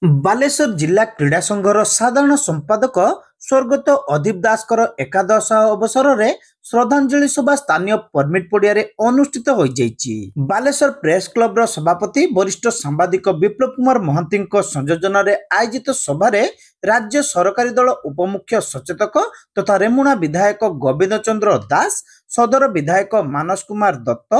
ବାଲେଶ୍ୱର ଜିଲ୍ଲା କ୍ରୀଡ଼ା ସଂଘର ସାଧାରଣ ସମ୍ପାଦକ ସ୍ୱର୍ଗତ ଅଦୀପ ଦାସଙ୍କର ଏକାଦଶ ଅବସରରେ ଶ୍ରଦ୍ଧାଞ୍ଜଳି ସଭା ସ୍ଥାନୀୟ ପରମିଟ୍ ପଡ଼ିଆରେ ଅନୁଷ୍ଠିତ ହୋଇଯାଇଛି। ବାଲେଶ୍ୱର ପ୍ରେସ୍ କ୍ଲବର ସଭାପତି ବରିଷ୍ଠ ସାମ୍ବାଦିକ ବିପ୍ଳବ କୁମାର ମହାନ୍ତିଙ୍କ ସଂଯୋଜନାରେ ଆୟୋଜିତ ସଭାରେ ରାଜ୍ୟ ସରକାରୀ ଦଳ ଉପମୁଖ୍ୟ ସଚେତକ ତଥା ରେମୁଣା ବିଧାୟକ ଗୋବିନ୍ଦ ଚନ୍ଦ୍ର ଦାସ, ସଦର ବିଧାୟକ ମାନସ କୁମାର ଦତ୍ତ,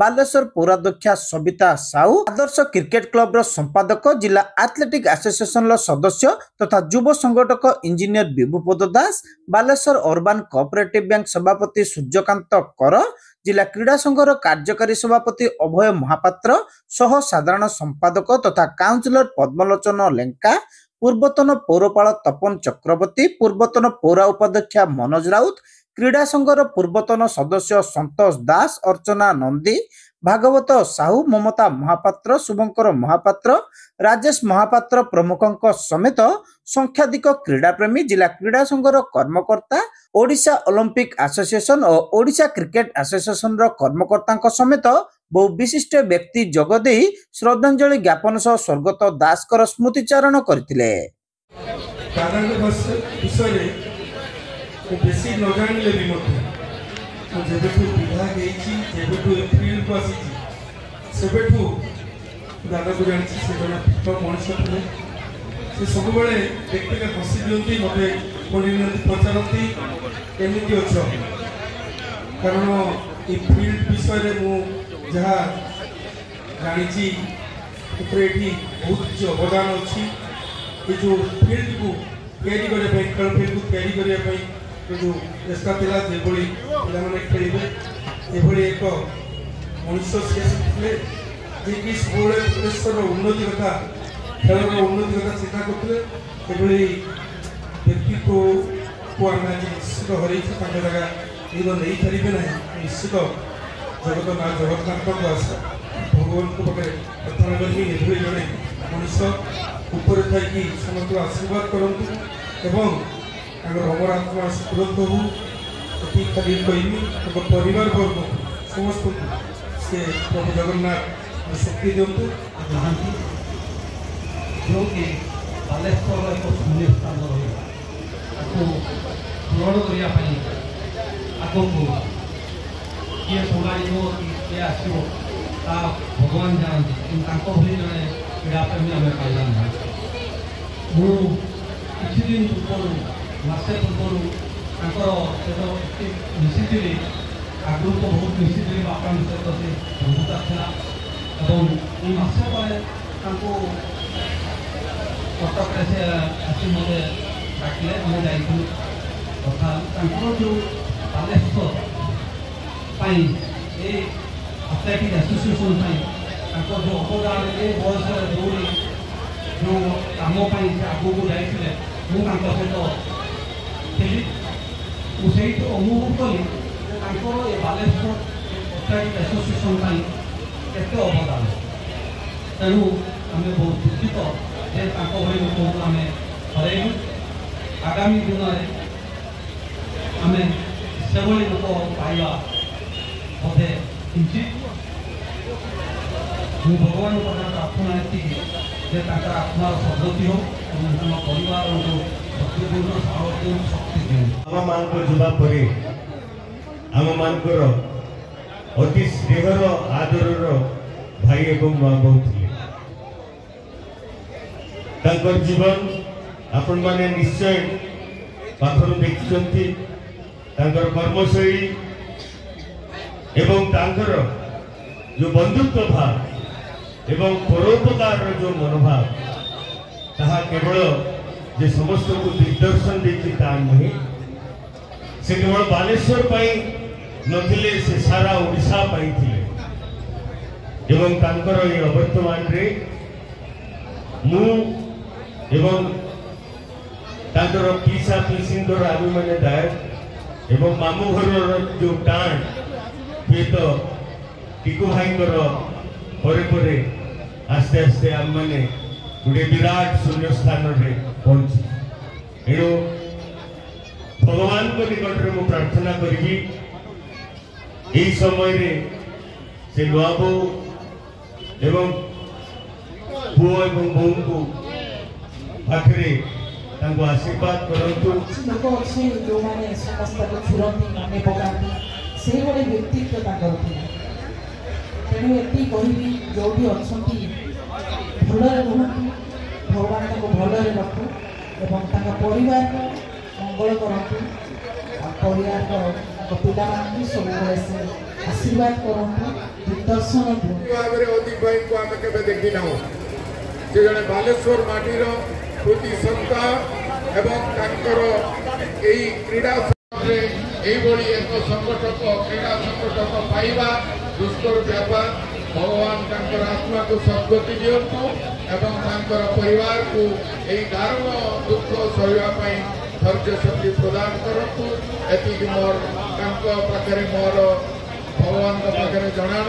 ବାଲେଶ୍ୱର ପୌରାଧ୍ୟକ୍ଷା ସବିତା ସାହୁ, ଆଦର୍ଶ କ୍ରିକେଟ କ୍ଲବର ସମ୍ପାଦକ, ଜିଲ୍ଲା ଆଥଲେଟିକ୍ ଆସୋସିଏସନର ସଦସ୍ୟ ତଥା ଯୁବ ସଂଗଠକ engineer Bibhupada Das, Balasore urban cooperative bank ସଭାପତି ସୂର୍ଯ୍ୟକାନ୍ତ କର, ଜିଲ୍ଲା କ୍ରୀଡ଼ା ସଂଘର କାର୍ଯ୍ୟକାରୀ ସଭାପତି ଅଭୟ ମହାପାତ୍ର, ସହ ସାଧାରଣ ସମ୍ପାଦକ ତଥା କାଉନସିଲର ପଦ୍ମଲୋଚନ ଲେଙ୍କା, ପୂର୍ବତନ ପୌରପାଳ ତପନ ଚକ୍ରବର୍ତ୍ତୀ, ପୂର୍ବତନ ପୌର ଉପାଧ୍ୟକ୍ଷା ମନୋଜ ରାଉତ, କ୍ରୀଡ଼ା ସଂଘର ପୂର୍ବତନ ସଦସ୍ୟ ସନ୍ତୋଷ ଦାସ, ଅର୍ଚ୍ଚନା ନନ୍ଦୀ, ଭାଗବତ ସାହୁ, ମମତା ମହାପାତ୍ର, ଶୁଭଙ୍କର ମହାପାତ୍ର, ରାଜେଶ ମହାପାତ୍ର ପ୍ରମୁଖଙ୍କ ସମେତ ସଂଖ୍ୟାଧିକ କ୍ରୀଡ଼ାପ୍ରେମୀ, ଜିଲ୍ଲା କ୍ରୀଡ଼ା ସଂଘର କର୍ମକର୍ତ୍ତା, ଓଡ଼ିଶା ଅଲିମ୍ପିକ ଆସୋସିଏସନ ଓ ଓଡ଼ିଶା କ୍ରିକେଟ ଆସୋସିଏସନର କର୍ମକର୍ତ୍ତାଙ୍କ ସମେତ ବହୁ ବିଶିଷ୍ଟ ବ୍ୟକ୍ତି ଯୋଗଦେଇ ଶ୍ରଦ୍ଧାଞ୍ଜଳି ଜ୍ଞାପନ ସହ ସ୍ୱର୍ଗତ ଦାସଙ୍କର ସ୍ମୃତିଚାରଣ କରିଥିଲେ। बेसी न जानिले भी जेबेठू विभाग फील्ड को आसी सेबेठू दादा को जानी से जन फिट मनुष्य थे से सब देखते हसी दिखती मत पचारती केमी अच्छ कारण ये फील्ड विषय में जहाँ जानी बहुत किसी अवदान अच्छी ये जो फील्ड को तैयारी करने खेल फील्ड को तैयारी करने जो चेष्टा था जो पे खेलेंगे ये एक मनुष्य सी कि सब भुवनेश्वर उन्नति कथा खेल उन्नति कथा चिंता करते व्यक्तित्व को आम आज निश्चित हर जगह ये नहीं पारे ना निश्चित जगत ना जगन्नाथ आशा भगवान को पाखे प्रार्थना करी जड़े मनुष्य ऊपर थी समस्त आशीर्वाद करूँ अमर आत्मा सुरत हो खाली कहमी परिवार वर्ग समस्त से प्रभु जगन्नाथ शक्ति दिंतु जो कि बालेश्वर एक शून्य स्थान रही पूरण करने आग को किए संभाल किए आसो भगवान जानते भली जड़े क्रीड़ाप्रेमी आम पाइला ना मुझे दिन पूर्व मसे पूर्व मिसी आगु तो बहुत मिसी बापा सहित से बंधुता था मसे पर कटक से आसी मत डाकिले आम जा कथा जो बालेश्वर एथलेटिक एसोसिएशन जो अवदान ए बयस दौड़ी जो कम आगू को जाते सहित थी अनुभव कली बालेश्वर एथलेटिक एसोसिएशन केते अवदान तेणु आम बहुत दुखित जे भाई लोक आम हर आगामी दिन में आम से लोक पाइबा बोधे किंचित मु भगवान प्रार्थना ये आत्मार सदगति हो परिवार जो शक्ति आम मान आम मानकर अति स्नेहर आदरर भाई एवं माँ बहुत थे जीवन आपण मैंने निश्चय पाखर देखी कर्मशैली एवं तांकर जो बंधुत्व भाव एवं परोपकार जो मनोभाव ताहा केवल जे समस्त को दिग्दर्शन देती नुहे से केवल बालेश्वर नथिले से सारा ओडिशा थिले एवं तांकर ये अवर्तमान रे मु एवं तांकर पीसा पीसिंकर आदमी माने दायक एवं मामू घर जो टाण ये तो टिकू भाई परे आस्ते आस्ते आम मैंने गोटे विराट शून्य स्थान में पहुंची एणु भगवान को निकट में प्रार्थना करी यही समय रे से नुआ बो एवं पुओ एवं बोऊ को ପାଖରେ ତାଙ୍କୁ ଆଶୀର୍ବାଦ କରନ୍ତୁ। ଲୋକ ଅଛି ଯେଉଁମାନେ ସମସ୍ତଙ୍କୁ ଛୁରନ୍ତି ମନେ ପକାନ୍ତି, ସେଇଭଳି ବ୍ୟକ୍ତିତ୍ୱ ତାଙ୍କର ଥିଲା। ତେଣୁ ଏତିକି କହିବି, ଯେଉଁଠି ଅଛନ୍ତି ଭଲରେ ରୁହନ୍ତୁ, ଭଗବାନ ତାଙ୍କୁ ଭଲରେ ରଖୁ ଏବଂ ତାଙ୍କ ପରିବାରର ମଙ୍ଗଳ କରନ୍ତୁ। ଆଉ ପରିବାରର ତାଙ୍କ ପିଲାମାନଙ୍କୁ ସବୁବେଳେ ସେ ଆଶୀର୍ବାଦ କରନ୍ତୁ, ଦିଗ୍ଦର୍ଶନ ଦିଅନ୍ତୁ। ଭାବରେ ଅଦୀପ ଭାଇଙ୍କୁ ଆମେ କେବେ ଦେଖିନାହୁଁ। ସେ ଜଣେ ବାଲେଶ୍ୱର ମାଟିର କୃତି ସନ୍ତାନ ଏବଂ ତାଙ୍କର ଏହି କ୍ରୀଡ଼ା କ୍ଷେତ୍ରରେ ଏଇଭଳି ଏକ ସଂଗଠକ, କ୍ରୀଡ଼ା ସଂଗଠକ ପାଇବା ଦୁଷ୍କର ବ୍ୟାପାର। ଭଗବାନ ତାଙ୍କର ଆତ୍ମାକୁ ସଦ୍ଗତି ଦିଅନ୍ତୁ ଏବଂ ତାଙ୍କର ପରିବାରକୁ ଏହି ଦାରୁଣ ଦୁଃଖ ସହିବା ପାଇଁ ଧୈର୍ଯ୍ୟ ଶକ୍ତି ପ୍ରଦାନ କରନ୍ତୁ। ଏତିକି ମୋର ତାଙ୍କ ପାଖରେ ମୋର ଭଗବାନଙ୍କ ପାଖରେ ଜଣାଣ।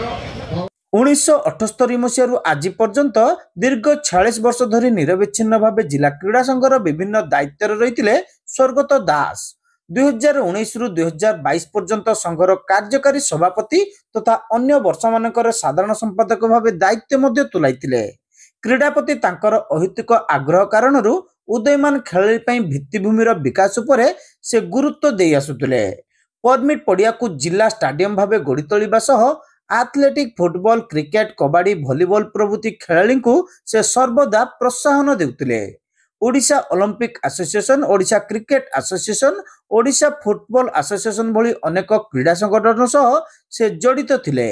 1978 ମସିହାରୁ ଆଜି ପର୍ଯ୍ୟନ୍ତ ଦୀର୍ଘ 46 ବର୍ଷ ଧରି ନିରବିଚ୍ଛିନ୍ନ ଭାବେ ଜିଲ୍ଲା କ୍ରୀଡ଼ା ସଂଘର ବିଭିନ୍ନ ଦାୟିତ୍ୱରେ ରହିଥିଲେ ସ୍ୱର୍ଗତ ଦାସ। 2019ରୁ 2022 ପର୍ଯ୍ୟନ୍ତ ସଂଘର କାର୍ଯ୍ୟକାରୀ ସଭାପତି ତଥା ଅନ୍ୟ ବର୍ଷମାନଙ୍କରେ ସାଧାରଣ ସମ୍ପାଦକ ଭାବେ ଦାୟିତ୍ୱ ମଧ୍ୟ ତୁଲାଇଥିଲେ। କ୍ରୀଡ଼ା ପ୍ରତି ତାଙ୍କର ଅହେତୁକ ଆଗ୍ରହ କାରଣରୁ ଉଦୀୟମାନ ଖେଳାଳି ପାଇଁ ଭିତ୍ତିଭୂମିର ବିକାଶ ଉପରେ ସେ ଗୁରୁତ୍ୱ ଦେଇ ଆସୁଥିଲେ। ପରମିଟ୍ ପଡ଼ିଆକୁ ଜିଲ୍ଲା ଷ୍ଟାଡିୟମ ଭାବେ ଗଢ଼ି ତୋଳିବା ସହ athletic, football, cricket, kabaddi, volleyball ପ୍ରଭୃତି ଖେଳାଳିଙ୍କୁ ସେ ସର୍ବଦା ପ୍ରୋତ୍ସାହନ ଦେଉଥିଲେ। Odisha Olympic association, Odisha cricket association, Odisha football association ଭଳି ଅନେକ କ୍ରୀଡ଼ା ସଂଗଠନ ସହ ସେ ଜଡ଼ିତ ଥିଲେ।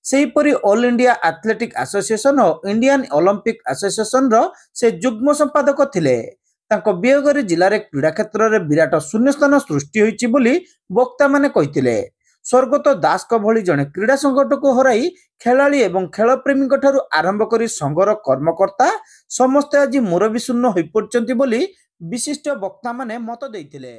ସେହିପରି ଅଲ୍ ଇଣ୍ଡିଆ ଆଥଲେଟିକ୍ ଆସୋସିଏସନ ଓ ଇଣ୍ଡିଆନ୍ ଅଲିମ୍ପିକ୍ ଆସୋସିଏସନର ସେ ଯୁଗ୍ମ ସମ୍ପାଦକ ଥିଲେ। ତାଙ୍କ ବିୟୋଗରେ ଜିଲ୍ଲାରେ କ୍ରୀଡ଼ା କ୍ଷେତ୍ରରେ ବିରାଟ ଶୂନ୍ୟସ୍ଥାନ ସୃଷ୍ଟି ହୋଇଛି ବୋଲି ବକ୍ତାମାନେ କହିଥିଲେ। ସ୍ୱର୍ଗତ ଦାସଙ୍କ ଭଳି ଜଣେ କ୍ରୀଡ଼ା ସଂଗଠକକୁ ହରାଇ ଖେଳାଳି ଏବଂ ଖେଳପ୍ରେମୀଙ୍କ ଠାରୁ ଆରମ୍ଭ କରି ସଂଘର କର୍ମକର୍ତ୍ତା ସମସ୍ତେ ଆଜି ମୁରବିଶୂନ୍ୟ ହୋଇପଡ଼ିଛନ୍ତି ବୋଲି ବିଶିଷ୍ଟ ବକ୍ତାମାନେ ମତ ଦେଇଥିଲେ।